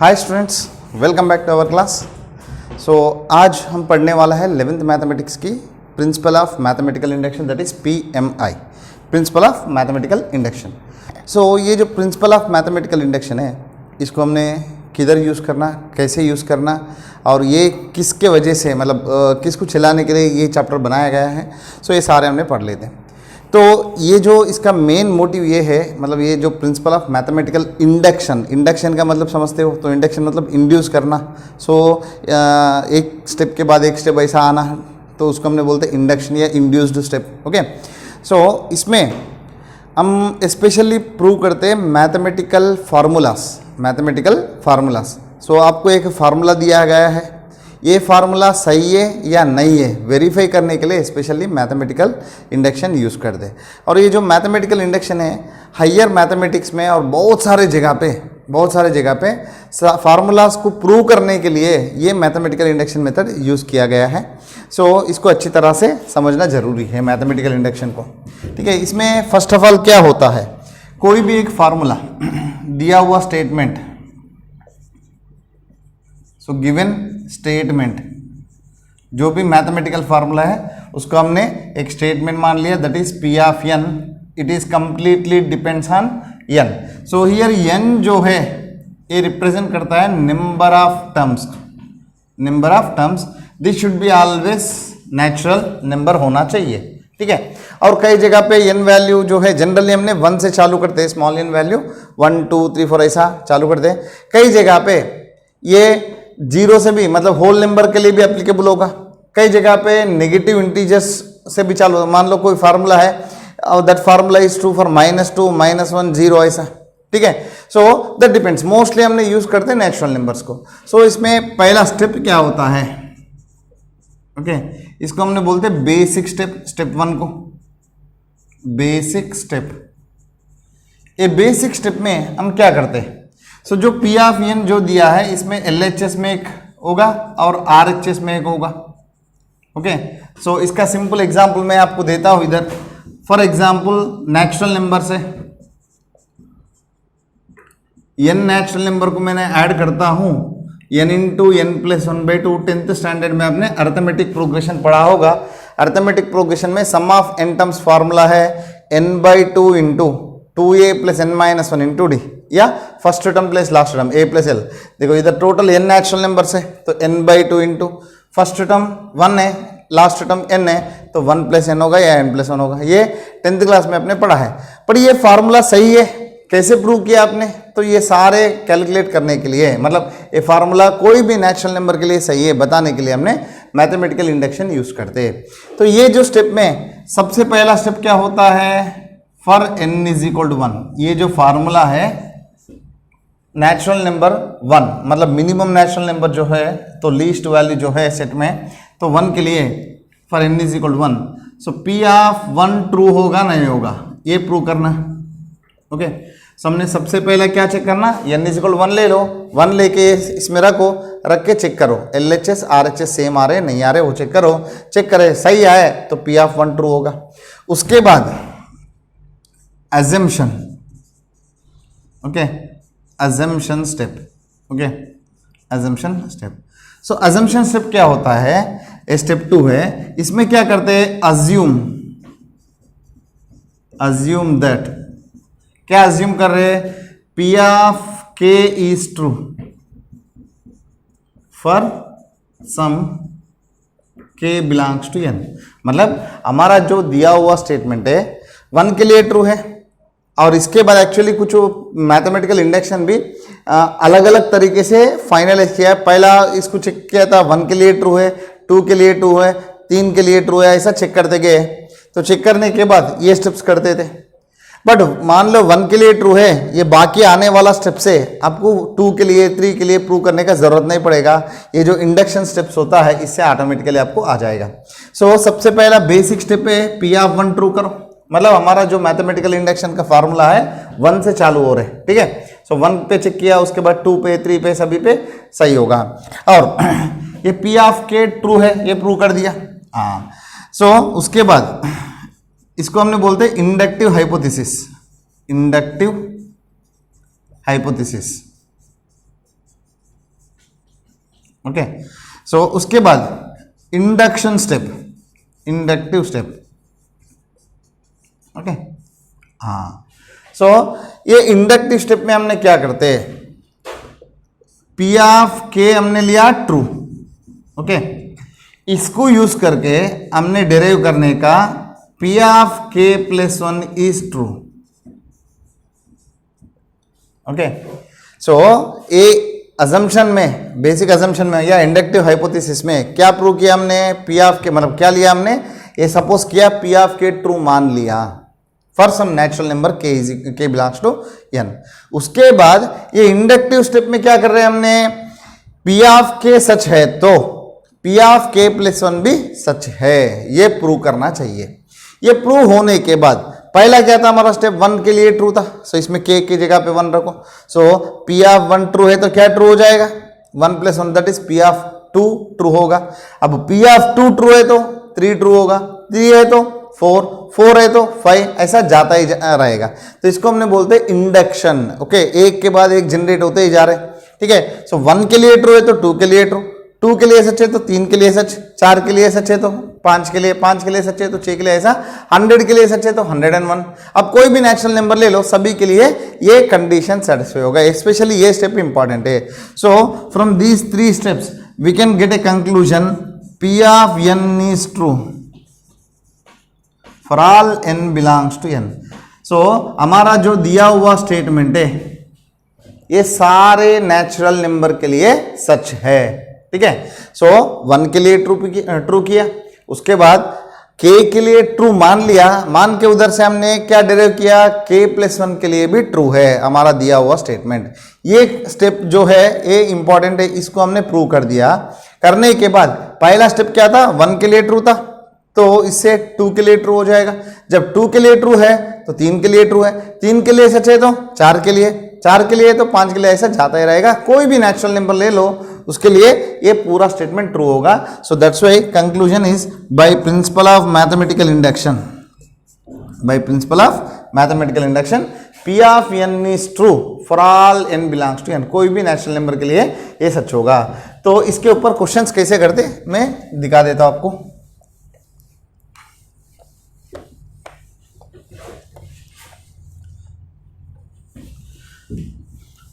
Hi students, welcome back to our class. आज हम पढ़ने वाला है 11th मैथमेटिक्स की principle of mathematical induction, that is PMI, principle of mathematical induction. ये जो प्रिंसिपल ऑफ मैथमेटिकल इंडक्शन है, इसको हमने किधर यूज़ करना, कैसे यूज़ करना और ये किसके वजह से, मतलब किसको चलाने के लिए ये चैप्टर बनाया गया है, ये सारे हमने पढ़ लेते हैं। तो ये जो इसका मेन मोटिव ये है, मतलब ये जो प्रिंसिपल ऑफ मैथमेटिकल इंडक्शन का मतलब समझते हो, तो इंडक्शन मतलब इंड्यूस करना। एक स्टेप के बाद एक स्टेप ऐसा आना, तो उसको हमने बोलते हैं इंडक्शन या इंड्यूस्ड स्टेप। ओके, इसमें हम स्पेशली प्रूव करते हैं मैथमेटिकल फार्मूलास। आपको एक फार्मूला दिया गया है, ये फार्मूला सही है या नहीं है वेरीफाई करने के लिए स्पेशली मैथमेटिकल इंडक्शन यूज़ करते हैं। और ये जो मैथमेटिकल इंडक्शन है, हायर मैथमेटिक्स में और बहुत सारे जगह पे फार्मूलाज को प्रूव करने के लिए ये मैथमेटिकल इंडक्शन मेथड यूज़ किया गया है। इसको अच्छी तरह से समझना जरूरी है मैथमेटिकल इंडक्शन को। ठीक है, इसमें फर्स्ट ऑफ ऑल क्या होता है, कोई भी एक फार्मूला दिया हुआ स्टेटमेंट, गिवन स्टेटमेंट, जो भी मैथमेटिकल फार्मूला है उसको हमने एक स्टेटमेंट मान लिया, that is P of n, it is completely depends on n। Here n जो है ये रिप्रेजेंट करता है number of terms. This should be always natural number होना चाहिए। ठीक है, और कई जगह पे n वैल्यू जो है जनरली हमने 1 से चालू करते हैं, स्मॉल n वैल्यू 1 2 3 4 ऐसा चालू करते हैं। कई जगह पे ये 0 से भी, मतलब होल नंबर के लिए भी एप्लीकेबल होगा। कई जगह पे नेगेटिव इंटीजर्स से भी चालू, मान लो कोई फार्मूला है और that formula is true for -2 -1 0 ऐसा। ठीक है, दैट डिपेंड्स, मोस्टली हमने यूज करते हैं नेचुरल नंबर्स को। इसमें पहला स्टेप क्या होता है, ओके, इसको हमने बोलते हैं बेसिक स्टेप 1 को बेसिक स्टेप। ये बेसिक स्टेप में हम क्या करते हैं, जो P ऑफ n जो दिया है, इसमें LHS में एक होगा और RHS में एक होगा। ओके, इसका सिंपल एग्जांपल मैं आपको देता हूं इधर। फॉर एग्जांपल नेचुरल नंबर से n नेचुरल नंबर को मैंने ऐड करता हूं, n into n plus 1/2। 10th standard में आपने अर्थमेटिक प्रोग्रेशन पढ़ा होगा। अर्थमेटिक प्रोग्रेशन में sum of n terms formula है n/2 into 2a plus n minus 1 into d, या first term plus last term a plus l। देखो इधर total n natural number है, तो n/2 इंटू फर्स्ट टर्म 1 है, last term n है, तो 1 plus n होगा या n प्लस 1 होगा। ये 10th क्लास में आपने पढ़ा है। पर ये फार्मूला सही है, कैसे प्रूव किया आपने, तो ये सारे कैलकुलेट करने के लिए, मतलब ये फार्मूला कोई भी नेचुरल नंबर के लिए सही है बताने के लिए हमने मैथमेटिकल इंडक्शन यूज करते हैं। तो ये जो स्टेप में सबसे पहला स्टेप क्या होता है, for n is equal to 1, ये जो फार्मूला है नेचुरल नंबर 1, मतलब मिनिमम नेचुरल नंबर जो है, तो लीस्ट वैल्यू जो है सेट में, तो 1 के लिए for n is equal to 1, P of 1 true होगा नहीं होगा, ये प्रूव करना। ओके, हमने सबसे पहले क्या चेक करना, n इज इक्वल टू 1 ले लो, 1 लेके इसमें रख के चेक करो LHS RHS सेम आ रहे नहीं आ रहे, वो चेक करो। चेक करे सही आए तो P ऑफ 1 ट्रू होगा। उसके बाद assumption, okay, assumption step, okay, assumption step। assumption step क्या होता है, स्टेप 2 है। इसमें क्या करते हैं, assume that, क्या assume कर रहे हैं, P of k is true for some k belongs to n। मतलब हमारा जो दिया हुआ स्टेटमेंट है 1 के लिए ट्रू है, और इसके बाद एक्चुअली कुछ मैथमेटिकल इंडक्शन भी अलग अलग तरीके से फाइनलाइज किया है। पहला इसको चेक किया था 1 के लिए ट्रू है, 2 के लिए ट्रू है, 3 के लिए ट्रू है, ऐसा चेक करते गए। तो चेक करने के बाद ये स्टेप्स करते थे। बट मान लो 1 के लिए ट्रू है, ये बाकी आने वाला स्टेप से आपको 2 के लिए 3 के लिए प्रूव करने का जरूरत नहीं पड़ेगा। ये जो इंडक्शन स्टेप्स होता है इससे ऑटोमेटिकली आपको आ जाएगा। सबसे पहला बेसिक स्टेप है P ऑफ 1 ट्रू करो, मतलब हमारा जो मैथमेटिकल इंडक्शन का फार्मूला है 1 से चालू हो रहे हैं। ठीक है, 1 पे चेक किया, उसके बाद 2 पे 3 पे सभी पे सही होगा। और ये P ऑफ k ट्रू है, ये प्रूव कर दिया। हाँ, उसके बाद इसको हमने बोलते हैं इंडक्टिव हाइपोथेसिस। ओके। सो उसके बाद induction step, inductive step, okay. हाँ, सो ये इंडक्टिव स्टेप में हमने क्या करते हैं, पी ऑफ के हमने लिया ट्रू, ओके। इसको यूज करके हमने डेराइव करने का P of k plus 1 is true, okay. सो ये अजम्पशन में, बेसिक अजम्पशन में या इंडक्टिव हाइपोथेसिस में क्या प्रूव किया हमने, पी ऑफ के मतलब क्या लिया हमने, ये सपोज किया पी ऑफ के ट्रू मान लिया फॉर सम नेचुरल नंबर के बिलोंग्स टू एन। उसके बाद ये इंडक्टिव स्टेप में क्या कर रहे हैं हमने, पी ऑफ के सच है तो पी ऑफ के प्लस 1 भी सच है, ये प्रूव करना चाहिए। ये प्रूव होने के बाद पहला क्या था हमारा स्टेप 1 के लिए ट्रू था, सो इसमें के की जगह पे 1 रखो, सो पी ऑफ 1 ट्रू है तो क्या ट्रू हो जाएगा, 1 plus 1 that is P of 2 true होगा। अब पी ऑफ 2 ट्रू है तो 3 ट्रू होगा, 3 है तो 4, 4 है तो 5, ऐसा जाता ही रहेगा। तो इसको हमने बोलते हैं इंडक्शन, ओके। एक के बाद एक जनरेट होते ही जा रहे, ठीक है। सो 1 के लिए ट्रू है तो 2 के लिए ट्रू, 2 के लिए सच है तो 3 के लिए सच, 4 के लिए सच है तो 5 के लिए सच है तो 6 के लिए, ऐसा 100 के लिए सच है तो 101। अब कोई भी नेचुरल नंबर ले लो, सभी के लिए ये कंडीशन सेटिस्फाई होगा, स्पेशली ये स्टेप इंपॉर्टेंट है। So from these 3 steps we can get a conclusion p of N is true for all N belongs to n. सो हमारा जो दिया हुआ स्टेटमेंट है ये सारे नेचुरल नंबर के लिए सच है, ठीक है। सो 1 के लिए ट्रू किया, उसके बाद k के लिए ट्रू मान लिया, मान के उधर से हमने क्या डेराइव किया, k प्लस 1 के लिए भी ट्रू है हमारा दिया हुआ स्टेटमेंट। ये स्टेप जो है ये इंपॉर्टेंट है, इसको हमने प्रूव कर दिया। करने के बाद पहला स्टेप क्या था, 1 के लिए ट्रू था तो इससे 2 के लिए ट्रू हो जाएगा। जब 2 के लिए ट्रू है तो 3 के लिए ट्रू है, 3 के लिए सच है तो 4 के लिए, 4 के लिए तो 5 के लिए, ऐसा जाता ही रहेगा। कोई भी नेचुरल नंबर ले लो उसके लिए ये पूरा स्टेटमेंट ट्रू होगा। So that's why conclusion is by principle of mathematical induction, by principle of mathematical induction P of N is true for all N belongs to N. कोई भी नेचुरल नंबर के लिए ये सच होगा। तो इसके ऊपर क्वेश्चंस कैसे करते मैं दिखा देता हूं आपको।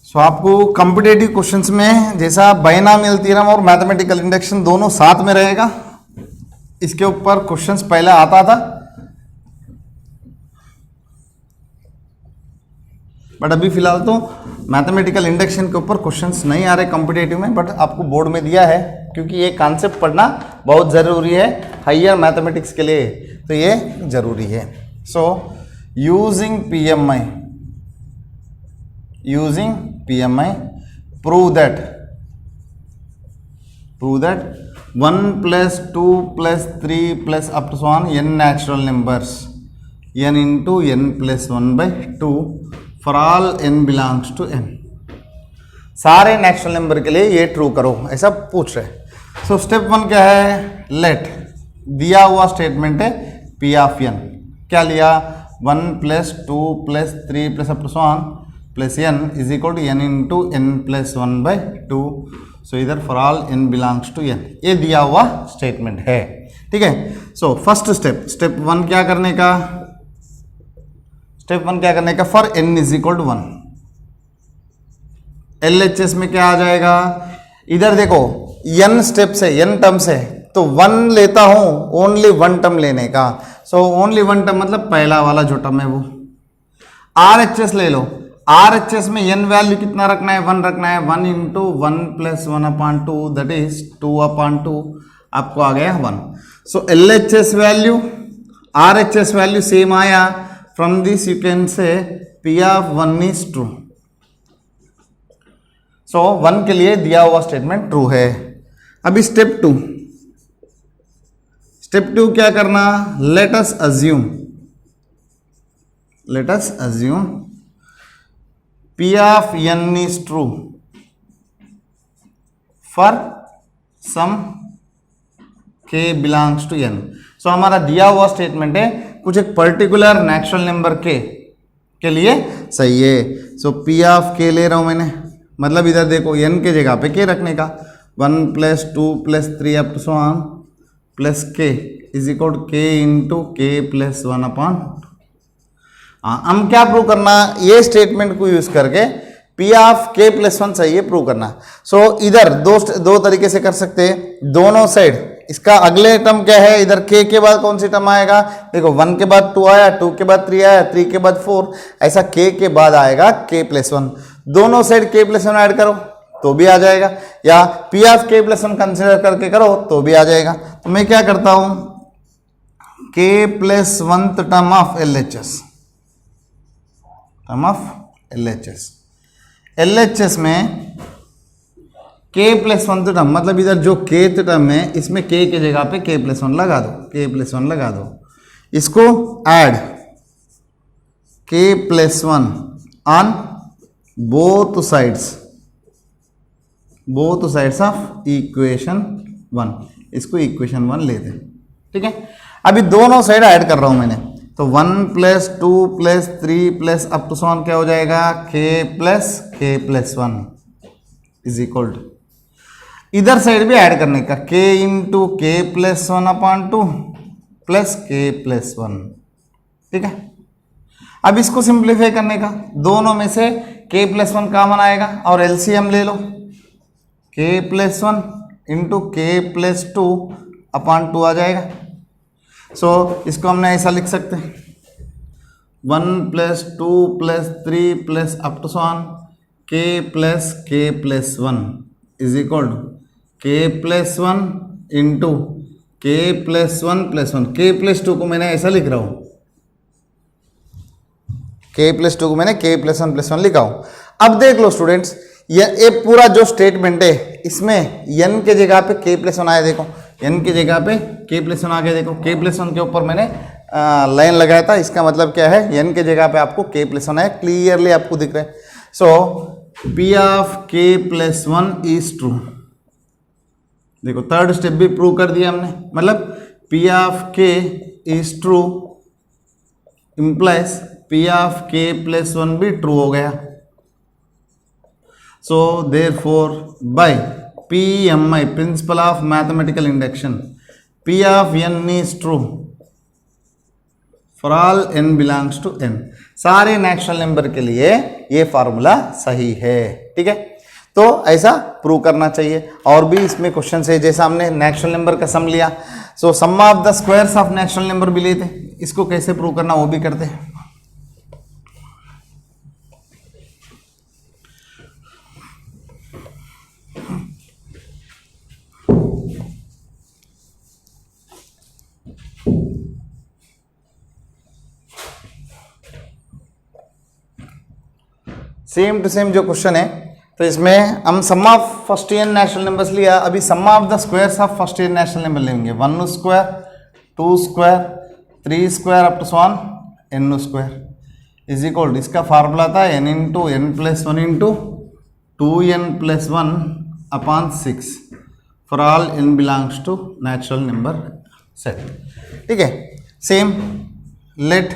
सो आपको कॉम्पिटेटिव क्वेश्चंस में जैसा बाइनॉमियल थ्योरम और मैथमेटिकल इंडक्शन दोनों साथ में रहेगा, इसके ऊपर क्वेश्चंस पहले आता था, बट अभी फिलहाल तो मैथमेटिकल इंडक्शन के ऊपर क्वेश्चंस नहीं आ रहे कॉम्पिटेटिव में, बट आपको बोर्ड में दिया है क्योंकि ये कॉन्सेप्ट पढ़ना बहुत ज़रूरी है हायर मैथमेटिक्स के लिए, तो ये ज़रूरी है। So using PMI prove that 1 plus 2 plus 3 plus up to so on n natural numbers n into n plus 1 by 2 for all n belongs to n। सारे नेचुरल नंबर के लिए ये ट्रू करो ऐसा पूछ रहे। सो स्टेप 1 क्या है, लेट दिया हुआ स्टेटमेंट है P ऑफ n, क्या लिया 1 plus 2 plus 3 plus up to so on plus n is equal to n into n plus 1 by 2। So इधर for all n belongs to n, ये दिया हुआ स्टेटमेंट है, ठीक है। सो फर्स्ट स्टेप 1 क्या करने का, for n is equal to 1 LHS में क्या आ जाएगा, इधर देखो n स्टेप्स है, n टर्म्स है तो 1 लेता हूं ओनली 1 टर्म लेने का। सो ओनली 1 टर्म मतलब पहला वाला जो टर्म है वो। RHS ले लो, RHS में n वैल्यू कितना रखना है, 1 रखना है, 1 into 1 plus 1 upon 2 that is 2 upon 2, आपको आ गया 1। So LHS value RHS value same आया, from this you can say P of 1 is true. So 1 के लिए दिया हुआ स्टेटमेंट ट्रू है। अभी स्टेप 2 क्या करना, late us assume P of n is true for some k belongs to n। सो हमारा दिया हुआ स्टेटमेंट है कुछ एक पर्टिकुलर नेचुरल नंबर के लिए सही है। सो P ऑफ k ले रहा हूं मैंने, मतलब इधर देखो n के जगह पे k रखने का, 1 plus 2 plus 3 up to so on plus K is equal K into के प्लस 1 अपॉन। हम क्या प्रूव करना, ये स्टेटमेंट को यूज करके पी ऑफ के प्लस 1 चाहिए प्रूव करना। सो इधर दो तरीके से कर सकते हैं, दोनों साइड। इसका अगले टर्म क्या है, इधर k के बाद कौन सी टर्म आएगा, देखो 1 के बाद 2 आया, 2 के बाद 3 आया, 3 के बाद 4, ऐसा k के बाद आएगा k प्लस 1। दोनों साइड k प्लस 1 ऐड करो तो भी आ जाएगा, या p of k plus 1 consider करके करो तो भी आ जाएगा। तो मैं क्या करता हूं, k plus 1 term of LHS, term of LHS में k प्लस 1 टर्म, मतलब इधर जो k टर्म है इसमें k के जगह पे k प्लस 1 लगा दो, k प्लस 1 लगा दो, इसको add k plus 1 on both sides of equation 1, इसको इक्वेशन 1 ले दें। ठीक है, अभी दोनों साइड ऐड कर रहा हूं मैंने, तो 1 plus 2 plus 3 plus up to so on क्या हो जाएगा, k plus 1 is equal to, इधर साइड भी ऐड करने का k इंटू के प्लस 1 अपॉन 2 प्लस के प्लस 1। ठीक है, अब इसको सिंप्लीफाई करने का, दोनों में से k प्लस 1 कॉमन आएगा और एलसीएम ले लो, k प्लस 1 इंटू के प्लस 2 अपॉन 2 आ जाएगा। सो इसको हमने ऐसा लिख सकते हैं, 1 plus 2 plus 3 plus up to so on k plus 1 is equal to k plus 1 into के प्लस 1 प्लस 1, k प्लस 2 को मैंने ऐसा लिख रहा हूं, k प्लस 2 को मैंने k प्लस 1 प्लस 1 लिखा हूं। अब देख लो स्टूडेंट्स, ये पूरा जो स्टेटमेंट है इसमें n के जगह पे k प्लस 1 आया, देखो n के जगह पे k प्लस 1 आ गया, देखो k प्लस 1 के ऊपर मैंने लाइन लगाया था, इसका मतलब क्या है, n के जगह पे आपको k प्लस 1 आया, क्लियरली आपको दिख रहा है। So p of k plus 1 is true, देखो थर्ड स्टेप भी प्रूव कर दिया हमने, मतलब p of k is true implies p of k plus 1 भी ट्रू हो गया। So therefore by PMI principle of mathematical induction, p of n is true for all n belongs to n, सारे natural number के लिए ये formula सही है। ठीक है, तो ऐसा प्रूव करना चाहिए। और भी इसमें क्वेश्चन है, जैसे हमने नेचुरल नंबर का सम लिया, so sum of the squares of natural number भी लेते, इसको कैसे प्रूव करना वो भी करते हैं। सेम टू सेम जो क्वेश्चन है, तो इसमें हम sum of first year natural numbers लिया, अभी sum of the squares of first year natural number लेंगे, 1 square 2 square 3 square up to so on n square is equal, इसका फार्मूला था n into n plus 1 into 2n plus 1 upon 6 for all n belongs to natural number set. ठीक है, same late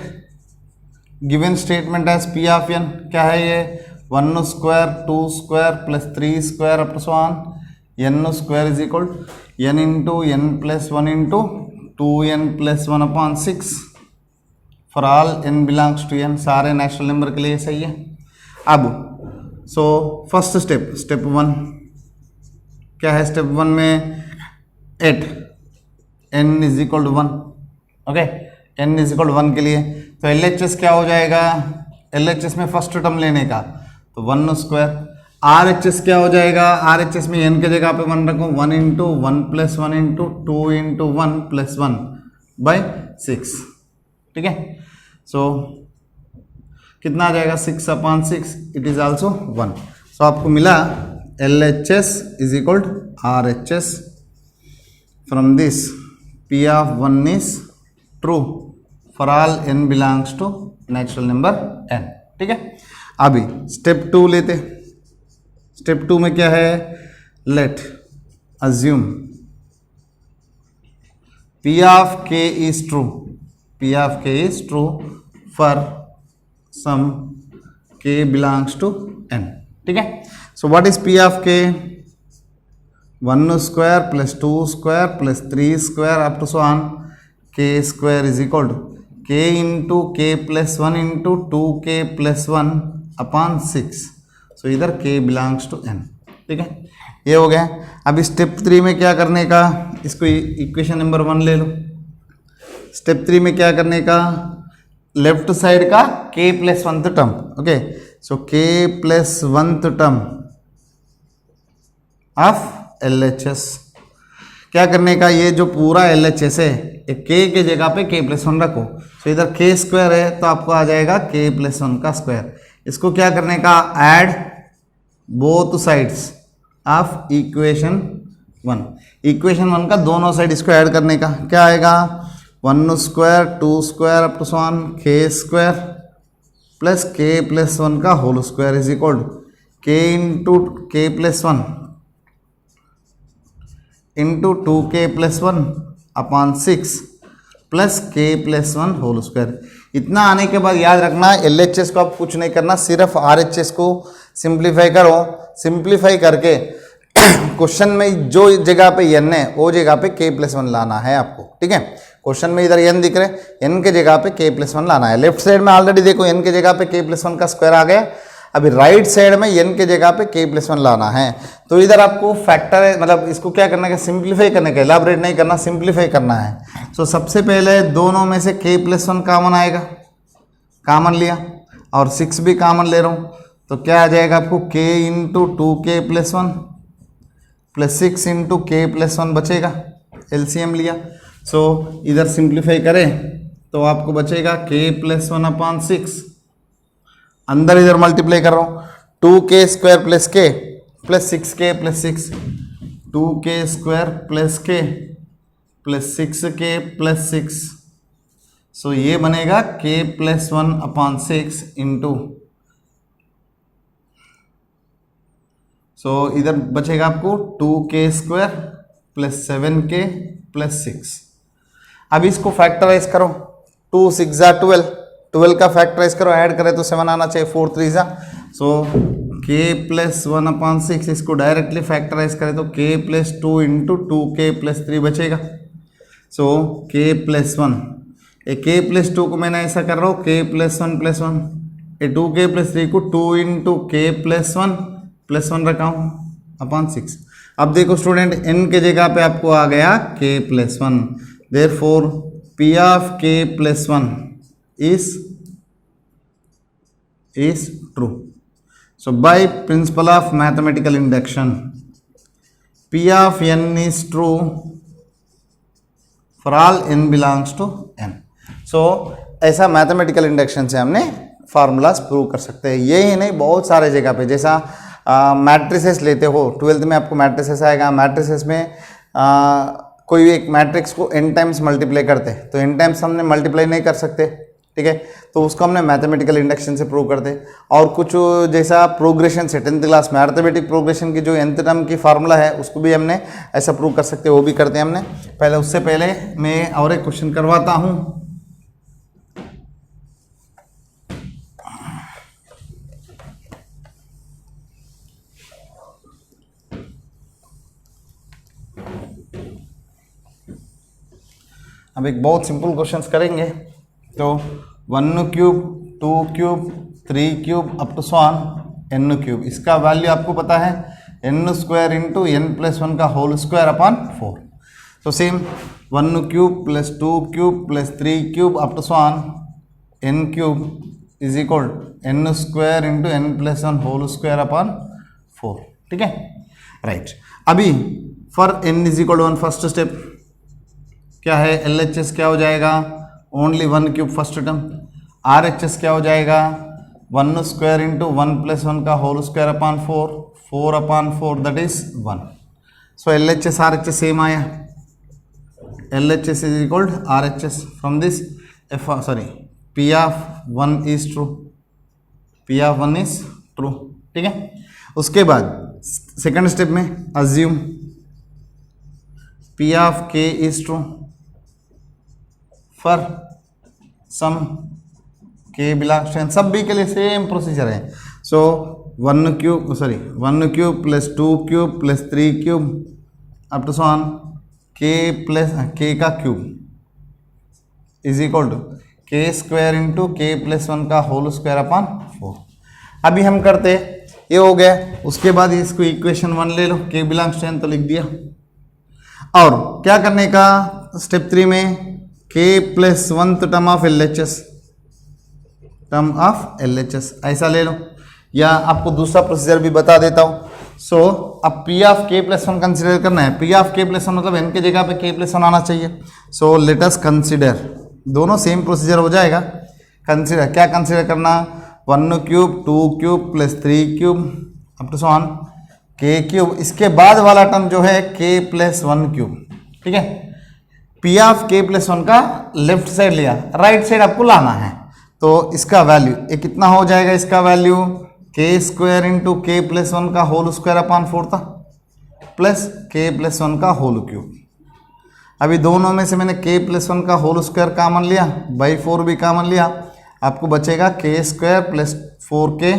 given statement as p of n, क्या है ये, 1 square 2 square plus 3 square up to so on n square is equal n into n plus 1 into 2n plus 1 upon 6 for all n belongs to n, सारे natural number के लिए सही है। अब so first step 1 क्या है, step 1 में 8 n is equal to 1, okay, n is equal to 1 के लिए तो LHS क्या हो जाएगा, LHS में फर्स्ट टर्म लेने का तो 1 स्क्वायर, RHS क्या हो जाएगा, RHS में n के जगह पे 1 रखो, 1 into 1 plus 1 into 2 into 1 plus 1 by 6। ठीक है, सो कितना आ जाएगा, 6 upon 6, it is also 1। So आपको मिला LHS is equal to RHS, from this P of 1 is true for all n belongs to natural number n। ठीक है, अभी स्टेप 2 लेते, स्टेप 2 में क्या है, let assume P of k is true, P of k is true for some k belongs to n। ठीक है, so what is P of k, 1 square plus 2 square plus 3 square up to so on K square is equal to K into के plus 1 into 2k plus 1 upon 6। So इधर k belongs to n। ठीक है, ये हो गया। अब step 3 में क्या करने का, इसको इक्वेशन नंबर 1 ले लो। स्टेप 3 में क्या करने का, लेफ्ट साइड का k plus 1th term, okay, so k plus 1th term of LHS क्या करने का, ये जो पूरा LHS है k के जगह पे k प्लस 1 रखो। सो इधर k स्क्वायर है तो आपको आ जाएगा k प्लस 1 का स्क्वायर। इसको क्या करने का, add both sides of equation 1। Equation 1 का दोनों साइड इसको ऐड करने का, क्या आएगा, 1 square 2 square up to so on k square plus k plus 1 का whole square is equal to k into k plus 1 into 2k plus 1 upon 6 plus k plus 1 whole square. इतना आने के बाद याद रखना LHS को आप कुछ नहीं करना, सिर्फ RHS को सिंप्लीफाई करो। सिंप्लीफाई करके क्वेश्चन में जो जगह पे n है वो जगह पे k प्लस 1 लाना है आपको। ठीक है, क्वेश्चन में इधर n दिख रहे, n के जगह पे k प्लस 1 लाना है। लेफ्ट साइड में ऑलरेडी देखो n के जगह पे k प्लस 1 का स्क्वायर आ गया। अभी राइट साइड में n के जगह पे k प्लस 1 लाना है। तो इधर आपको फैक्टर है, मतलब इसको क्या करना है, सिंप्लीफाई करने का, इलाबरेट नहीं करना, सिंप्लीफाई करना है। सो सबसे पहले दोनों में से k प्लस 1 कॉमन आएगा, कॉमन लिया, और 6 भी कॉमन ले रहा हूँ, तो क्या आ जाएगा आपको, k into 2k plus 1 plus 6 into k plus 1 बचेगा, LCM लिया। सो इधर सिंप्लीफाई करें तो आपको बचेगा k प्लस 1 अपॉन 6, अंदर इधर मल्टीप्लाई कर रहा हूँ, 2k square plus k plus 6k plus 6, 2k square plus k plus 6k plus 6। सो ये बनेगा k प्लस 1 अपॉन 6 इंटू, सो इधर बचेगा आपको 2k square plus 7k plus 6। अब इसको फैक्टराइज करो, 2 6 जा 12, 12 का फैक्टराइज करो, ऐड करें तो 7 आना चाहिए, 4 3 जा। सो k प्लस 1 अपॉन 6, इसको डायरेक्टली फैक्टराइज करें तो k प्लस 2 इंटू 2k प्लस 3 बचेगा। सो k प्लस 1, ये k प्लस 2 को मैंने ऐसा कर रहा हूँ, k प्लस 1 प्लस 1, ये 2k प्लस 3 को 2 इंटू k प्लस 1 रखा हूँ अपॉन 6। अब देखो स्टूडेंट, n के जगह पे आपको आ गया k plus 1, therefore p of k plus 1 is true. So by principle of mathematical induction, p of n is true for all n belongs to n. So ऐसा मैथमेटिकल इंडक्शन से हमने formulas prove कर सकते हैं। ये ही नहीं, बहुत सारे जगह पे, जैसा मैट्रिसेस लेते हो 12th में आपको मैट्रिसेस आएगा, मैट्रिसेस में कोई एक मैट्रिक्स को n टाइम्स मल्टीप्लाई करते हैं तो n टाइम्स हमने मल्टीप्लाई नहीं कर सकते, ठीक है, तो उसको हमने मैथमेटिकल इंडक्शन से प्रूव करते हैं। और कुछ जैसा प्रोग्रेशन से 10th क्लास में अर्थमेटिक प्रोग्रेशन की जो nth टर्म की फार्मूला है उसको भी हमने ऐसा प्रूव कर सकते हैं, वो भी करते हैं हमने। पहले उससे पहले मैं और एक क्वेश्चन करवाता हूँ। अब एक बहुत सिंपल क्वेश्चंस करेंगे, तो 1 cube 2 cube 3 cube up to so on n cube, इसका वैल्यू आपको पता है n square into n plus 1 का होल स्क्वायर अपॉन 4। तो same 1 cube plus 2 cube plus 3 cube up to so on n cube is equal n square into n plus 1 whole square upon 4, ठीक है, right. अभी for n is equal to 1 first step क्या है, LHS क्या हो जाएगा, only 1 cube first term, RHS क्या हो जाएगा, 1 स्क्वायर इंटू 1 प्लस 1 का whole square upon 4, 4 upon 4 is इज 1। सो LHS RHS सेम आया, LHS is equal to RHS from this P of 1 is true, P of 1 is true, ठीक है। उसके बाद सेकंड स्टेप में assume P of K is true for some k belongs to n, सब भी के लिए सेम प्रोसीजर है। So 1 cube plus 2 cube plus 3 cube up to sworn के प्लस के का क्यूब इज इक्वल टू के स्क्वायर इंटू के प्लस 1 का होल स्क्वायर अपॉन 4। अभी हम करते ये हो गया, उसके बाद इसको इक्वेशन 1 ले लो, के बिलोंग्स टू n तो लिख दिया। और क्या करने का स्टेप 3 में के प्लस 1 टर्म ऑफ LHS ऐसा ले लो, या आपको दूसरा प्रोसीजर भी बता देता हूँ। सो अब P of K plus 1 consider करना है। P ऑफ K प्लस 1 मतलब n के जगह पे K प्लस 1 आना चाहिए। सो लेट अस कंसिडर, दोनों सेम प्रोसीजर हो जाएगा। कंसिडर क्या कंसिडर करना, 1 cube 2 cube plus 3 cube up to so on K cube, इसके बाद वाला टर्म जो है K प्लस 1 क्यूब। ठीक है, P ऑफ K प्लस 1 का लेफ्ट साइड लिया, राइट साइड आपको लाना है। तो इसका वैल्यू ये कितना हो जाएगा, इसका वैल्यू के स्क्वायर इंटू के प्लस 1 का होल स्क्वायर अपॉन 4 था, प्लस के प्लस 1 का होल क्यूब। अभी दोनों में से मैंने के प्लस 1 का होल स्क्वायर कॉमन लिया, बाई 4 भी कॉमन लिया, आपको बचेगा के स्क्वायर प्लस 4k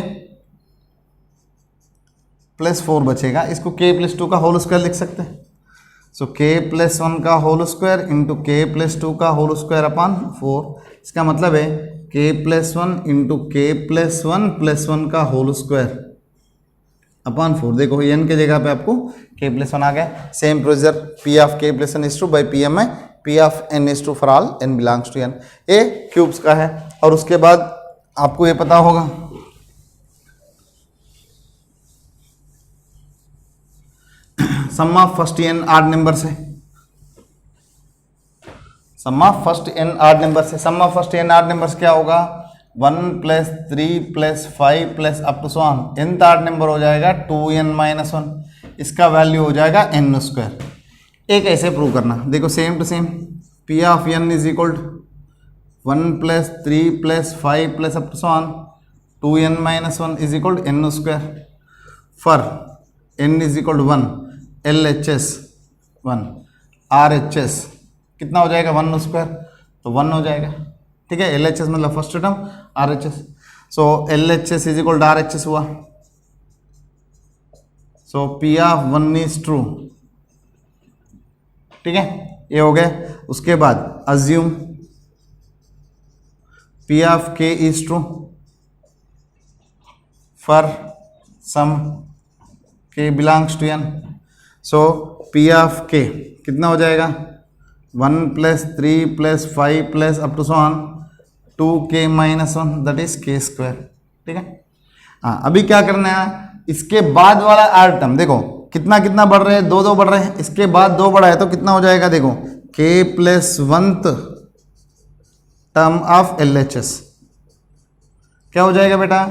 प्लस 4 बचेगा। इसको के प्लस 2 का होल स्क्वायर लिख सकते हैं। सो के प्लस 1 का होल स्क्वायर इंटू के प्लस 2 का होल स्क्वायर अपॉन 4। इसका मतलब है के प्लस 1 इंटू के प्लस 1 का होल स्क्वायर अपॉन 4। देखो एन के जगह पे आपको के प्लस 1 आ गया। Same procedure p of k plus 1 is true by P M में p of N is true for all N belongs to n. ये क्यूब्स का है। और उसके बाद आपको ये पता होगा sum of first n odd number से, sum of first n odd number से, sum of first n odd number क्या होगा, 1 plus 3 plus 5 plus up to so on, nth odd number हो जाएगा 2n माइनस 1, इसका वैल्यू हो जाएगा n square. एक ऐसे प्रूव करना, देखो same to same, P of n is equal to 1 plus 3 plus 5 plus up to so on 2n minus 1 is equal to n square. For n is equal to 1, LHS 1, RHS कितना हो जाएगा 1 square, तो 1 हो जाएगा। ठीक है, LHS मतलब first term, RHS, so LHS is equal to RHS हुआ। So P of 1 is true. ठीक है, ये हो गया। उसके बाद assume P of K is true for some K belongs to n। So P of K कितना हो जाएगा 1 plus 3 plus 5 plus up to so on 2k minus 1 that is k square. ठीक है, हाँ अभी क्या करना है, इसके बाद वाला आर टर्म देखो कितना कितना बढ़ रहे हैं, 2 2 बढ़ रहे हैं, इसके बाद 2 बढ़ा है तो कितना हो जाएगा, देखो k plus 1th term of LHS क्या हो जाएगा बेटा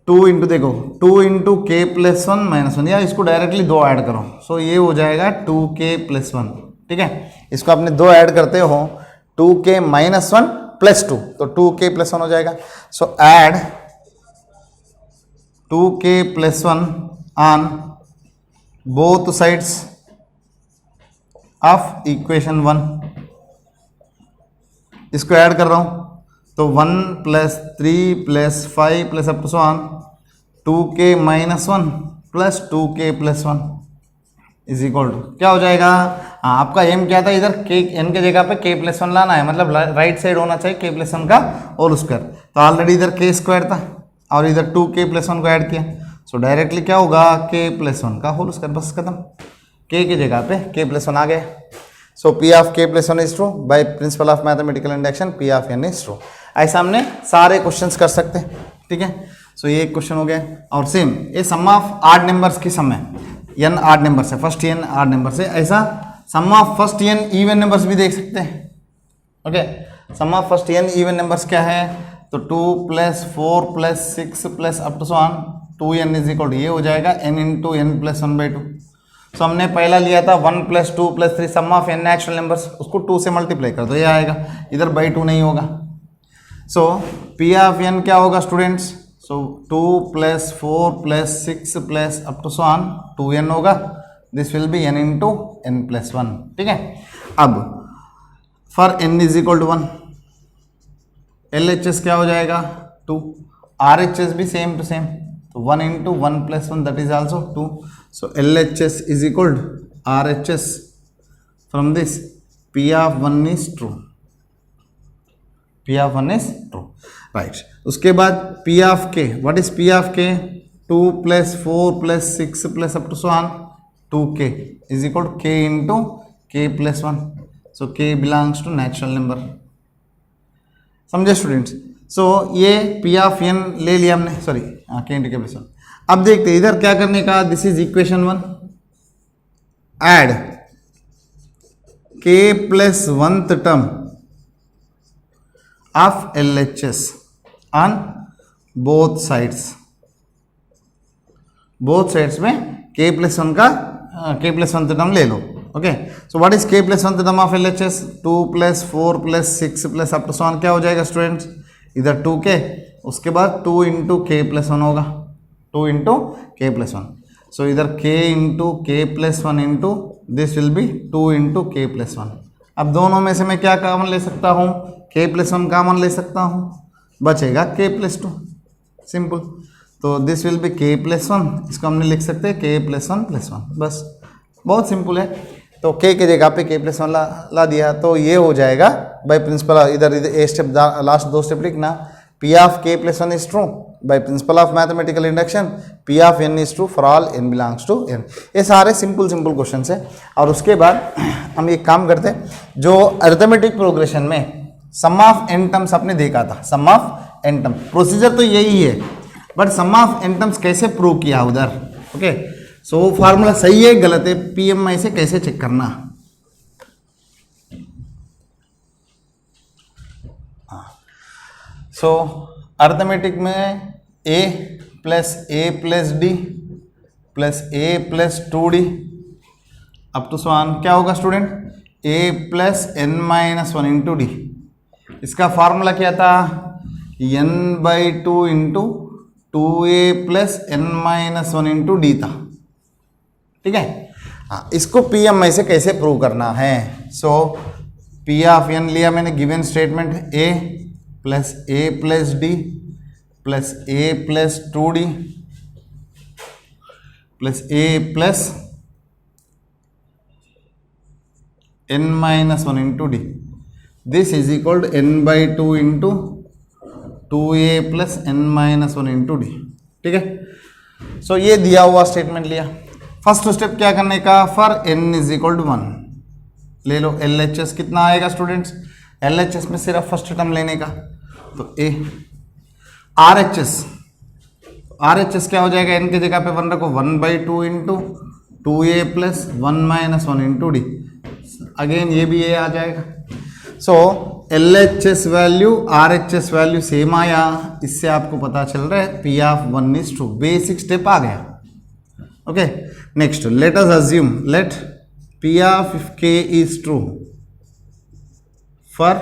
2 इंटू, देखो 2 इंटू के प्लस 1 माइनस 1, या इसको डायरेक्टली 2 ऐड करो। सो ये हो जाएगा 2k प्लस 1। ठीक है, इसको आपने 2 ऐड करते हो 2k माइनस 1 प्लस 2, तो 2k प्लस 1 हो जाएगा। So add 2k plus 1 on both sides of equation 1, इसको ऐड कर रहा हूं तो 1 plus 3 plus 5 plus up to so on 2k minus 1 plus 2k plus 1 is equal to क्या हो जाएगा। हाँ, आपका एम क्या था, इधर k n के जगह पे k प्लस 1 लाना है, मतलब राइट साइड होना चाहिए k प्लस 1 का होल स्क्वायर। तो ऑलरेडी इधर k स्क्वायर था और इधर 2k प्लस 1 को ऐड किया, सो डायरेक्टली क्या होगा k प्लस 1 का होल स्क्वायर, बस खत्म। k की जगह पे k प्लस 1 आ गया। So P of k plus 1 is true bye principle of mathematical induction, P of n is true. ऐसा हमने सारे क्वेश्चंस कर सकते हैं। ठीक है, सो ये एक क्वेश्चन हो गया। और सेम ये सम ऑफ आड नंबर्स की सम है, n आड नंबर से, फर्स्ट n आड नंबर से। ऐसा sum of first n even numbers भी देख सकते हैं। Okay, sum of first n even numbers क्या है, तो 2 plus 4 plus 6 plus up to so on 2n is equal to, ये हो जाएगा n into n plus 1/2। So हमने पहला लिया था 1 plus 2 plus 3 sum of n natural numbers, उसको 2 से मल्टीप्लाई कर दो, ये आएगा, इधर बाई 2 नहीं होगा। सो P ऑफ n क्या होगा students, so 2 plus 4 plus 6 plus up to so on 2n होगा, this will be n into n plus 1। ठीक है, अब for n is equal to 1, LHS क्या हो जाएगा 2, RHS भी सेम टू सेम, तो 1 into 1 plus 1 that is also 2। So LHS is equal RHS from this P of 1 is true. P of 1 is true. Right. उसके बाद P of K. What is P of K? 2 plus 4 plus 6 plus up to so on 2K is equal to K into K plus 1. So K belongs to natural number. समझे students? सो ये P of n ले लिया हमने, sorry K into K plus 1. अब देखते हैं इधर क्या करने का. This is equation 1. Add K plus 1th term of LHS on both sides. Both sides में K plus 1 का K plus 1th term ले लो. Okay, so what is K plus 1th term of LHS? 2 plus 4 plus 6 plus up to so on क्या हो जाएगा students? इधर 2K, उसके बाद 2 into K plus 1 होगा. 2 into K plus 1. सो इधर K into K plus 1 into this will B 2 into K plus 1. अब दोनों में से मैं क्या कॉमन ले सकता हूँ? K plus 1 कॉमन ले सकता हूँ, बचेगा K plus 2. सिंपल. तो this will B K plus 1. इसको हमने लिख सकते हैं K plus 1 plus 1. बस बहुत सिंपल है. तो K की जगह पे K plus 1 ला दिया तो ये हो जाएगा बाय प्रिंसिपल. इधर ए स्टेप लास्ट 2 स्टेप लिखना. P of K plus 1 is true by principle of mathematical induction. P of n is true for all n belongs to n. ये सारे सिंपल क्वेश्चन है. और उसके बाद हम एक काम करते हैं, जो अरिथमेटिक प्रोग्रेशन में सम ऑफ एन टर्म्स आपने देखा था. Sum of n term procedure तो यही है, but sum of n terms कैसे प्रूव किया उधर. ओके, सो फार्मूला सही है गलत है, PMI से कैसे चेक करना. सो अरिथमेटिक में A plus A plus D plus A plus 2D up to so on क्या होगा student? A plus n minus 1 into D. इसका फार्मूला क्या था? n by 2 into 2A plus n minus 1 into D था. ठीक है. हाँ, इसको PMI से कैसे प्रूव करना है? सो P of n लिया मैंने, given statement A plus A plus D plus A plus 2D plus A plus n minus 1 into D. This is equal to n by 2 into 2A plus n minus 1 into D. ठीक है. सो ये दिया हुआ statement लिया. First step क्या करने का? For n is equal to 1 ले लो. LHS कितना आएगा स्टूडेंट्स? LHS में सिर्फ फर्स्ट टर्म लेने का. तो A RHS क्या हो जाएगा? n की जगह पे 1 रखो. 1 by 2 into 2A plus 1 minus 1 into D. Again ये भी A आ जाएगा. सो LHS value RHS value same आया. इससे आपको पता चल रहा है P of 1 is true. Basic step आ गया. Okay, next let us assume let P of K is true for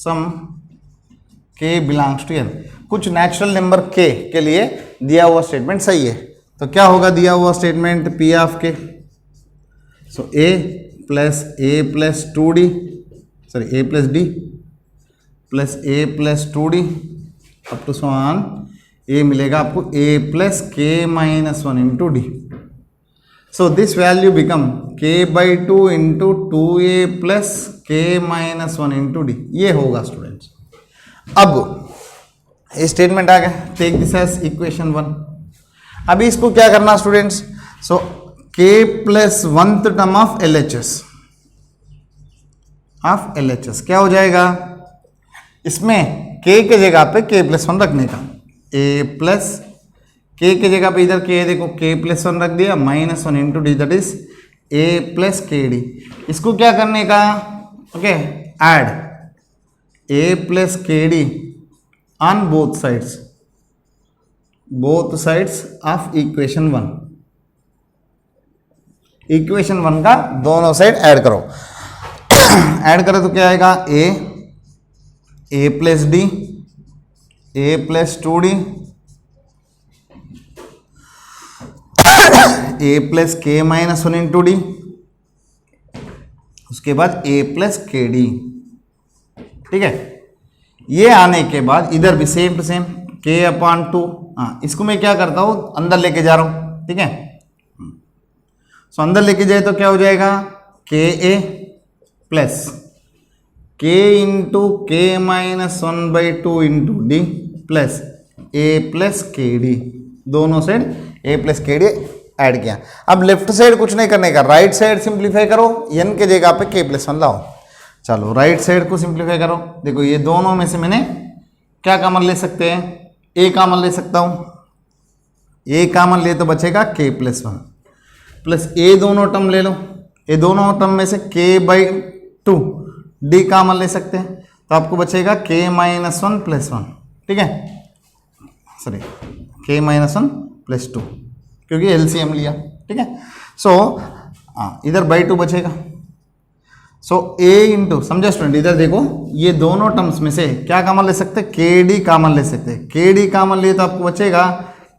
some K belongs to n. कुछ नेचुरल नंबर K के लिए दिया हुआ स्टेटमेंट सही है. तो क्या होगा दिया हुआ statement? P of K. So A plus A plus 2D sorry A plus D plus A plus 2D up to so on A मिलेगा आपको A plus K minus 1 into D. So this value become K by 2 into 2A plus K minus 1 into D. ये होगा students. अब ये statement आ गया. Take this as equation 1. अभी इसको क्या करना students? So K plus 1th term of LHS क्या हो जाएगा? इसमें K के जगह पे K प्लस 1 रखने का. A प्लस K के जगह पे इधर K देखो K प्लस 1 रख दिया minus 1 into D that is A plus KD. इसको क्या करने का? Okay, add A plus KD on both sides of equation 1. Equation 1 का दोनों साइड ऐड करो. ऐड करो तो क्या आएगा? A plus D A plus 2D A plus K minus 1 into D. उसके बाद A प्लस KD. ठीक है. ये आने के बाद इधर भी same to same K upon 2. हाँ, इसको मैं क्या करता हूँ? अंदर लेके जा रहा हूँ. ठीक है. सो अंदर लेके जाए तो क्या हो जाएगा, के ए प्लस के इंटू के माइनस 1/2 इंटू डी प्लस ए प्लस के डी, दोनों साइड ए प्लस के डी ऐड किया। अब लेफ्ट साइड कुछ नहीं करने का, राइट साइड सिंप्लीफाई करो, एन के जगह पे के प्लस 1 लाओ। चलो राइट साइड को सिंप्लीफाई करो, देखो ये दोनों में से मैंने क्या कॉमन ले सकते हैं, ए कॉमन ले सकता हूं, ए कॉमन ले तो बचेगा के प्लस 1 प्लस ए दोनों टर्म ले लो, ये दोनों टर्म में से k/2 डी कॉमन ले सकते हैं तो आपको बचेगा k-1 प्लस 1, ठीक है, सॉरी k-1 प्लस 2 क्योंकि एलसीएम लिया, ठीक है। सो इधर बाई 2 बचेगा। सो a इंटू, समझे स्टूडेंट, इधर देखो ये दोनों टर्म्स में से क्या कॉमन ले सकते हैं, के डी कॉमन ले सकते हैं, के डी कॉमन लिए तो आपको बचेगा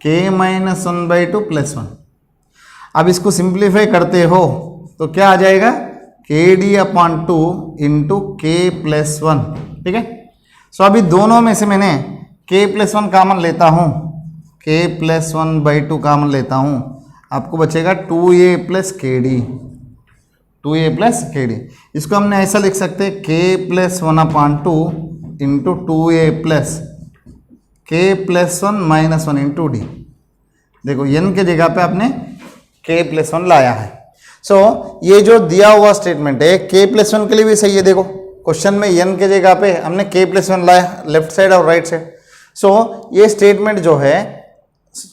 k-1/2 प्लस 1। अब इसको सिंप्लीफाई करते हो तो क्या आ जाएगा, के डी अपॉन 2 इंटू के प्लस 1, ठीक है। सो अभी दोनों में से मैंने के प्लस 1 कॉमन लेता हूँ, के प्लस 1/2 कॉमन लेता हूँ, आपको बचेगा 2a प्लस के डी, 2a प्लस के डी। इसको हमने ऐसा लिख सकते हैं के प्लस 1/2 इंटू 2a प्लस के प्लस 1 माइनस 1 इंटू डी। देखो n के जगह पे आपने k प्लस 1 लाया है। सो ये जो दिया हुआ स्टेटमेंट है k प्लस 1 के लिए भी सही है। देखो क्वेश्चन में n के जगह पे हमने k प्लस 1 लाया, लेफ्ट साइड और राइट साइड। सो ये स्टेटमेंट जो है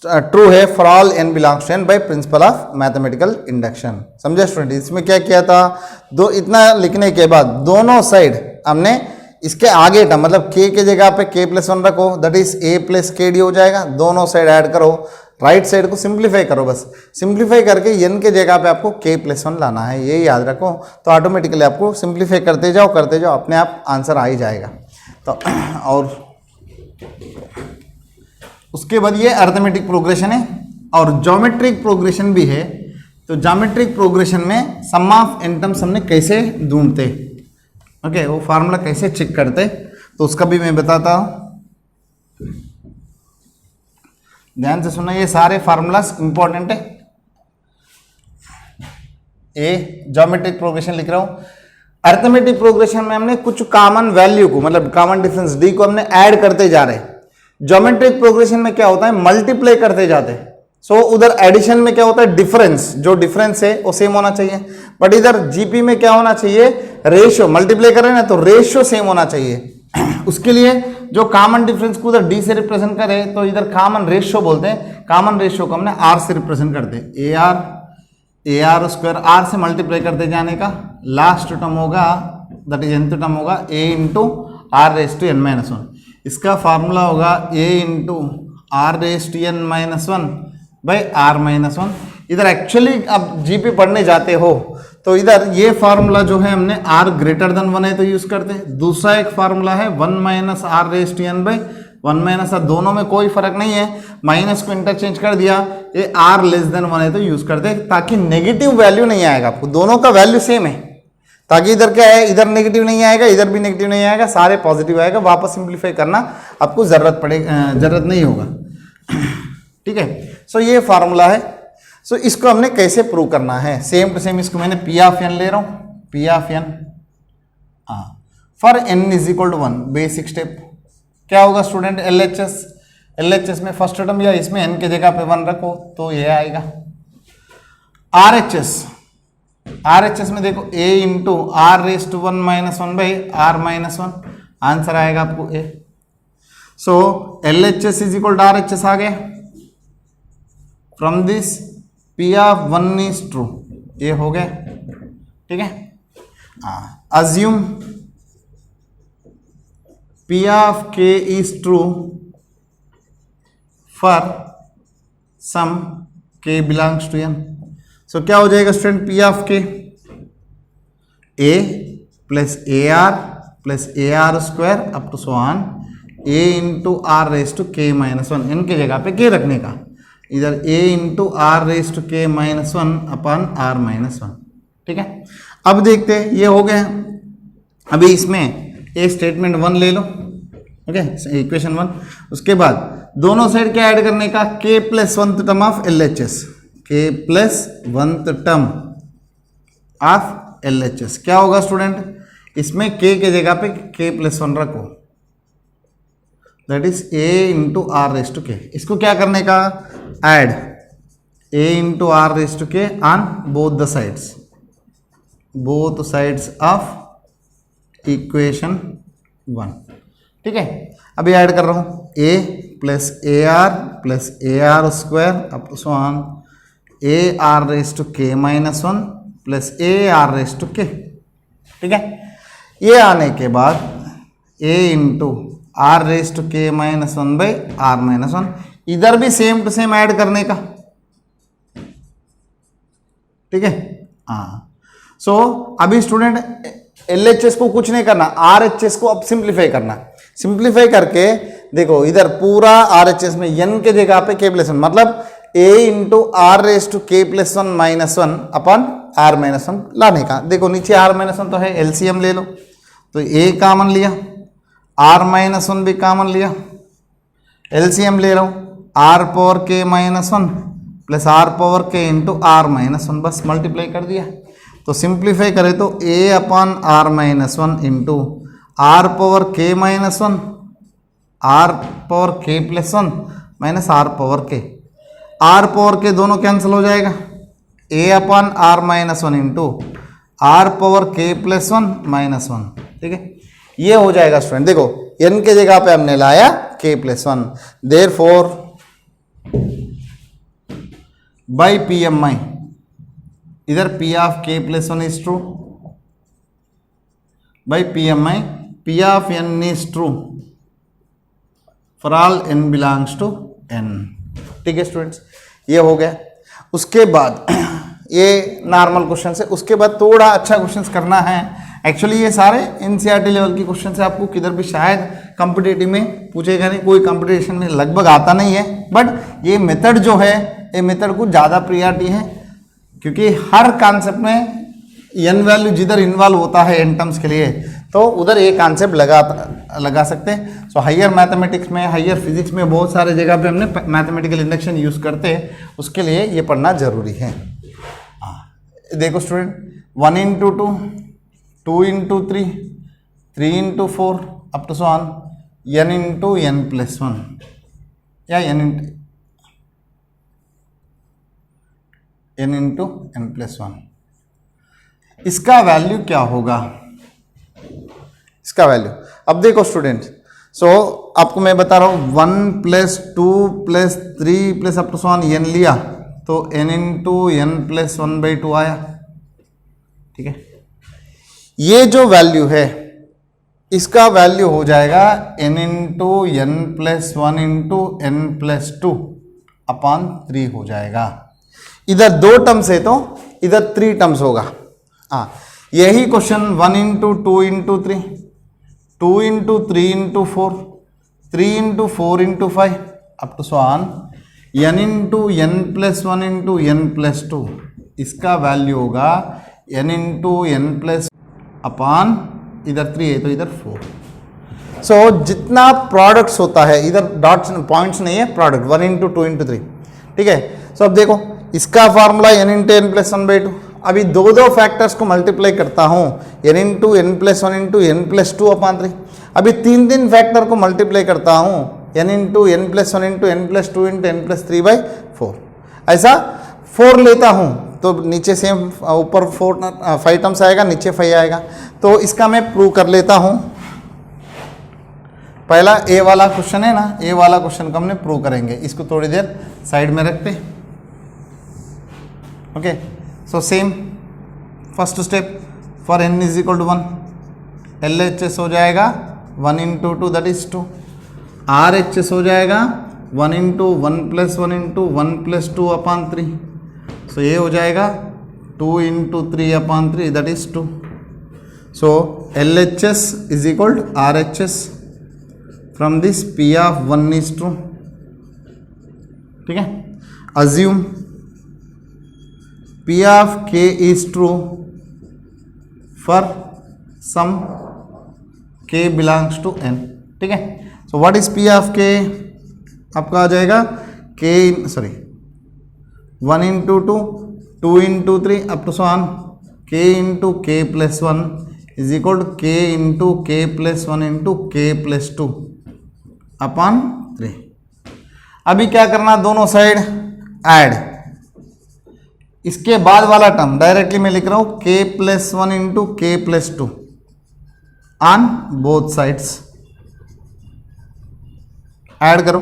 ट्रू है for all n belongs to n by principle of mathematical induction. समझे स्टूडेंट, इसमें क्या किया था, दो इतना लिखने के बाद दोनों साइड हमने इसके आगे टर्म मतलब k के जगह पे k प्लस 1 रखो, दैट इज a प्लस के डी हो जाएगा, दोनों साइड ऐड करो, राइट साइड को सिंप्लीफाई करो, बस सिंप्लीफाई करके n के जगह पे आपको k प्लस 1 लाना है, ये याद रखो। तो ऑटोमेटिकली आपको सिंप्लीफाई करते जाओ अपने आप आंसर आ ही जाएगा। तो और उसके बाद ये अरिथमेटिक प्रोग्रेशन है और ज्योमेट्रिक प्रोग्रेशन भी है। तो ज्योमेट्रिक प्रोग्रेशन में सम ऑफ n टर्म्स हमने कैसे ढूंढते, ओके, वो फार्मूला कैसे चेक करते तो उसका भी मैं बताता हूं, ध्यान से सुनो, ये सारे फार्मूलास इंपॉर्टेंट है। ए ज्योमेट्रिक प्रोग्रेशन लिख रहा हूं, अरिथमेटिक प्रोग्रेशन में हमने कुछ कॉमन वैल्यू को मतलब कॉमन डिफरेंस डी को हमने ऐड करते जा रहे हैं। ज्योमेट्रिक प्रोग्रेशन में क्या होता है, मल्टीप्लाई करते जाते हैं। सो उधर एडिशन में क्या होता है, डिफरेंस, जो डिफरेंस है वो सेम होना चाहिए, बट इधर जीपी में क्या होना चाहिए, रेशियो, मल्टीप्लाई कर रहे हैं ना तो रेशियो सेम होना चाहिए। उसके लिए जो कॉमन डिफरेंस को उधर डी से रिप्रेजेंट करे तो इधर कॉमन रेशियो बोलते हैं, कॉमन रेशियो को हमने आर से रिप्रेजेंट करते हैं, ए आर स्क्वायर, आर से मल्टीप्लाई करते जाने का, लास्ट टर्म होगा दैट इज nth टर्म होगा a into r raise to n minus 1, इसका फार्मूला होगा a into r raise to n minus 1 by r minus 1। इधर एक्चुअली अब जीपी पढ़ने जाते हो तो इधर ये फार्मूला जो है हमने r ग्रेटर देन 1 है तो यूज करते हैं। दूसरा एक फार्मूला है 1 minus r raise to n by 1 minus r, दोनों में कोई फर्क नहीं है, माइनस को इंटरचेंज कर दिया, ये r लेस देन 1 है तो यूज करते हैं ताकि नेगेटिव वैल्यू नहीं आएगा, आपको दोनों का वैल्यू सेम है, ताकि इधर क्या है, इधर नेगेटिव नहीं आएगा, इधर भी नेगेटिव नहीं आएगा, सारे पॉजिटिव आएगा। वापस सिंप्लीफाई करना आपको जरूरत नहीं होगा, ठीक है। सो ये फार्मूला है। सो इसको हमने कैसे प्रूव करना है, सेम टू सेम इसको मैंने पी ऑफ एन ले रहा हूँ, P of n for n is equal to 1, basic step क्या होगा स्टूडेंट, एलएचएस में फर्स्ट टर्म या इसमें एन के जगह पे 1 रखो तो ये आएगा। आरएचएस में देखो a into r raise to 1 minus 1 by r minus 1, answer आएगा आपको a। So LHS is equal to RHS आ गया, from this p of 1 is true, ये हो गया, ठीक है। Assume p of k is true for some k belongs to n। So क्या हो जाएगा student, p of k a plus a r square up to so on a into r raise to k minus 1, इनके जगह पे k रखने का, इधर a into r raise to k minus 1 upon r minus 1, ठीक है। अब देखते हैं, ये हो गया। अभी इसमें ए स्टेटमेंट 1 ले लो, ओके, इक्वेशन 1। उसके बाद दोनों साइड क्या ऐड करने का, k plus 1 term of L H S, k plus 1th term of LHS। क्या होगा स्टूडेंट, इसमें k के जगह पे k प्लस 1 रखो, that is a into r raise to k. इसको क्या करने का, add a into r raise to k on both the sides, both sides of equation 1। ठीक है, अभी ऐड कर रहा हूँ a plus a r square up to so on a r raise to k minus 1 plus a r raise to k. ठीक है, ये आने के बाद a into r raise to k minus 1 by r minus 1, इधर भी same to same add करने का। ठीक है, हाँ। सो अभी स्टूडेंट LHS को कुछ नहीं करना, RHS को अब सिंप्लीफाई करना। सिंप्लीफाई करके देखो इधर पूरा RHS में n के जगह पे k प्लस 1, मतलब a into r raise to k plus 1 minus 1 upon r minus 1 लाने का। देखो नीचे आर माइनस 1 तो है, LCM ले लो, तो a कॉमन लिया, आर माइनस 1 भी कॉमन लिया, LCM ले रहा हूँ, r power k minus 1 plus r power k into r minus 1, बस मल्टीप्लाई कर दिया। तो सिंप्लीफाई करें तो a upon r minus 1 into r power k minus 1 r power k plus 1 minus r power k दोनों कैंसिल हो जाएगा, a upon r minus 1 into r power k plus 1 minus 1। ठीक है, ये हो जाएगा स्टूडेंट। देखो n के जगह पे हमने लाया k plus 1, therefore by P M I, इधर p of k plus 1 is true, by P M I p of n is true for all n belongs to n। ठीक है स्टूडेंट्स, ये हो गया। उसके बाद ये नॉर्मल क्वेश्चन है, उसके बाद थोड़ा अच्छा क्वेश्चंस करना है। एक्चुअली ये सारे NCERT लेवल की क्वेश्चन है, आपको किधर भी शायद कॉम्पिटिटिव में पूछेगा नहीं, कोई कॉम्पिटिशन में लगभग आता नहीं है, बट ये मेथड जो है, ये मेथड को ज़्यादा प्रियरिटी है, क्योंकि हर कॉन्सेप्ट में n वैल्यू जिधर इन्वॉल्व होता है n टर्म्स के लिए, तो उधर ये कॉन्सेप्ट लगा सकते हैं। सो हायर मैथमेटिक्स में, हायर फिजिक्स में बहुत सारे जगह पे हमने मैथमेटिकल इंडक्शन यूज़ करते हैं, उसके लिए ये पढ़ना जरूरी है। देखो student, 1 into 2, 2 into 3, 3 into 4 up to so on n into n plus 1 या n इंटू n प्लस 1, इसका वैल्यू क्या होगा, इसका वैल्यू अब देखो स्टूडेंट। सो आपको मैं बता रहा हूँ 1 plus 2 plus 3 plus up to so on n लिया, तो n into n plus 1 by 2 आया। ठीक है, ये जो वैल्यू है इसका वैल्यू हो जाएगा n into n plus 1 into n plus 2 upon 3 हो जाएगा। इधर 2 टर्म्स है तो इधर 3 टर्म्स होगा। हाँ, यही question 1 into 2 into 3, 2 into 3 into 4, 3 into 4 into 5 up to so on n into n plus 1 into n plus 2, इसका वैल्यू होगा n into n plus upon इधर 3 है तो इधर 4। सो जितना प्रोडक्ट्स होता है, इधर डॉट्स पॉइंट्स नहीं है, प्रोडक्ट 1 इंटू 2 इंटू 3। ठीक है, सो अब देखो इसका formula n into n plus 1 by 2। अभी दो फैक्टर्स को मल्टीप्लाई करता हूँ, n into n plus 1 into n plus 2 upon 3। अभी 3 फैक्टर को मल्टीप्लाई करता हूँ, n into n plus 1 into n plus 2 into n plus 3 by 4। ऐसा 4 लेता हूँ तो नीचे से ऊपर 5 टर्म्स आएगा, नीचे 5 आएगा। तो इसका मैं प्रूव कर लेता हूँ। पहला ए वाला क्वेश्चन है ना, ए वाला क्वेश्चन को हमने प्रूव करेंगे, इसको थोड़ी देर साइड में रखते। Okay, so same first step for n is equal to 1, LHS हो जाएगा 1 इंटू 2 दैट इज 2, RHS हो जाएगा 1 into 1 plus 1 into 1 plus 2 upon 3। So ये हो जाएगा 2 into 3 upon 3 that is 2। So LHS is equal to RHS from this P of 1 is true. ठीक है, assume P of k is true for some k belongs to n। ठीक है, so what is P of k, आपका आ जाएगा k 1 into 2, 2 into 3 up to so on, k into k plus 1 is equal to k into k plus 1 into k plus 2 upon 3. अभी क्या करना, दोनों साइड add, इसके बाद वाला टर्म डायरेक्टली मैं लिख रहा हूं k प्लस 1 इंटू के plus 2 on both sides, add करो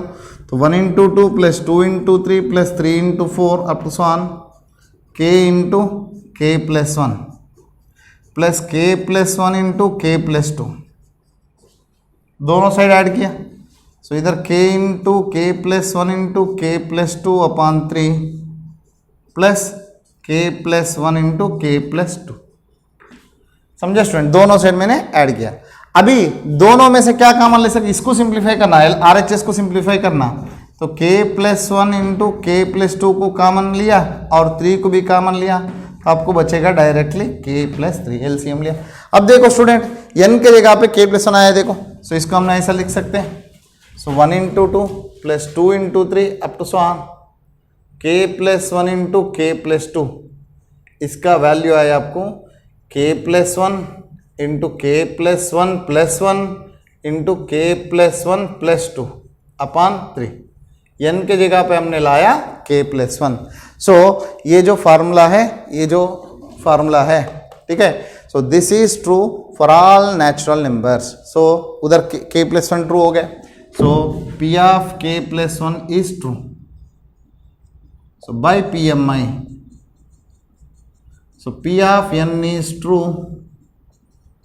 तो 1 into 2 plus 2 into 3 plus 3 into 4 up to so on k into के प्लस 1 प्लस के प्लस 1 इंटू के प्लस 2, दोनों साइड ऐड किया, सो इधर k इंटू के प्लस 1 इंटू के plus 2 upon 3 plus k plus 1 into के प्लस 2. समझे स्टूडेंट, दोनों साइड मैंने ऐड किया. अभी दोनों में से क्या कॉमन ले सकते, इसको सिंप्लीफाई करना है, RHS को सिंप्लीफाई करना, तो k प्लस 1 इंटू के प्लस 2 को कॉमन लिया और 3 को भी कॉमन लिया, तो आपको बचेगा डायरेक्टली k प्लस 3, एलसीएम लिया. अब देखो स्टूडेंट, n के जगह पे k प्लस 1 आया, देखो सो इसको हम ऐसा लिख सकते हैं, so 1 into 2 plus 2 into 3 up to so on k plus 1 into के प्लस 2, इसका वैल्यू आया आपको k प्लस 1 इंटू के प्लस 1 इंटू के प्लस 1 प्लस 2 अपॉन 3. n के जगह पे हमने लाया k प्लस 1. सो ये जो फार्मूला है, ठीक है, so this is true for all natural numbers. So उधर k प्लस 1 ट्रू हो गया, so p of k plus 1 is true, so by PMI, so p of n is true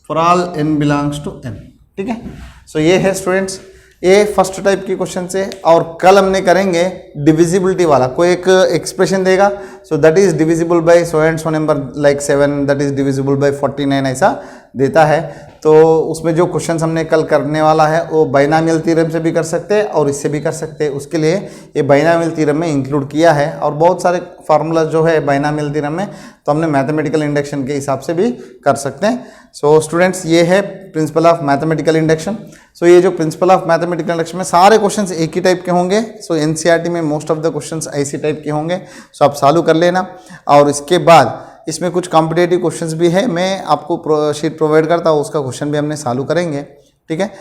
for all n belongs to n. ठीक है, सो ये है students, ये first type की question है. और कल हमने करेंगे डिविजिबिलिटी वाला, कोई एक एक्सप्रेशन देगा, so that is divisible by so and so number like 7, that is divisible by 49, ऐसा देता है. तो उसमें जो क्वेश्चंस हमने कल करने वाला है वो बाइनॉमियल थ्योरम से भी कर सकते हैं और इससे भी कर सकते हैं. उसके लिए ये बाइनॉमियल थ्योरम में इंक्लूड किया है, और बहुत सारे फार्मूला जो है बाइनॉमियल थ्योरम में तो हमने मैथमेटिकल इंडक्शन के हिसाब से भी कर सकते हैं. सो स्टूडेंट्स, ये है प्रिंसिपल ऑफ मैथमेटिकल इंडक्शन. सो ये जो प्रिंसिपल ऑफ मैथमेटिकल इंडक्शन में सारे क्वेश्चंस एक ही टाइप के होंगे. सो एनसीईआरटी में मोस्ट ऑफ द क्वेश्चंस ऐसी टाइप के होंगे, सो आप सॉल्व कर लेना. और इसके बाद इसमें कुछ कॉम्पिटेटिव क्वेश्चंस भी है, मैं आपको शीट प्रोवाइड करता हूँ, उसका क्वेश्चन भी हमने सॉल्व करेंगे. ठीक है.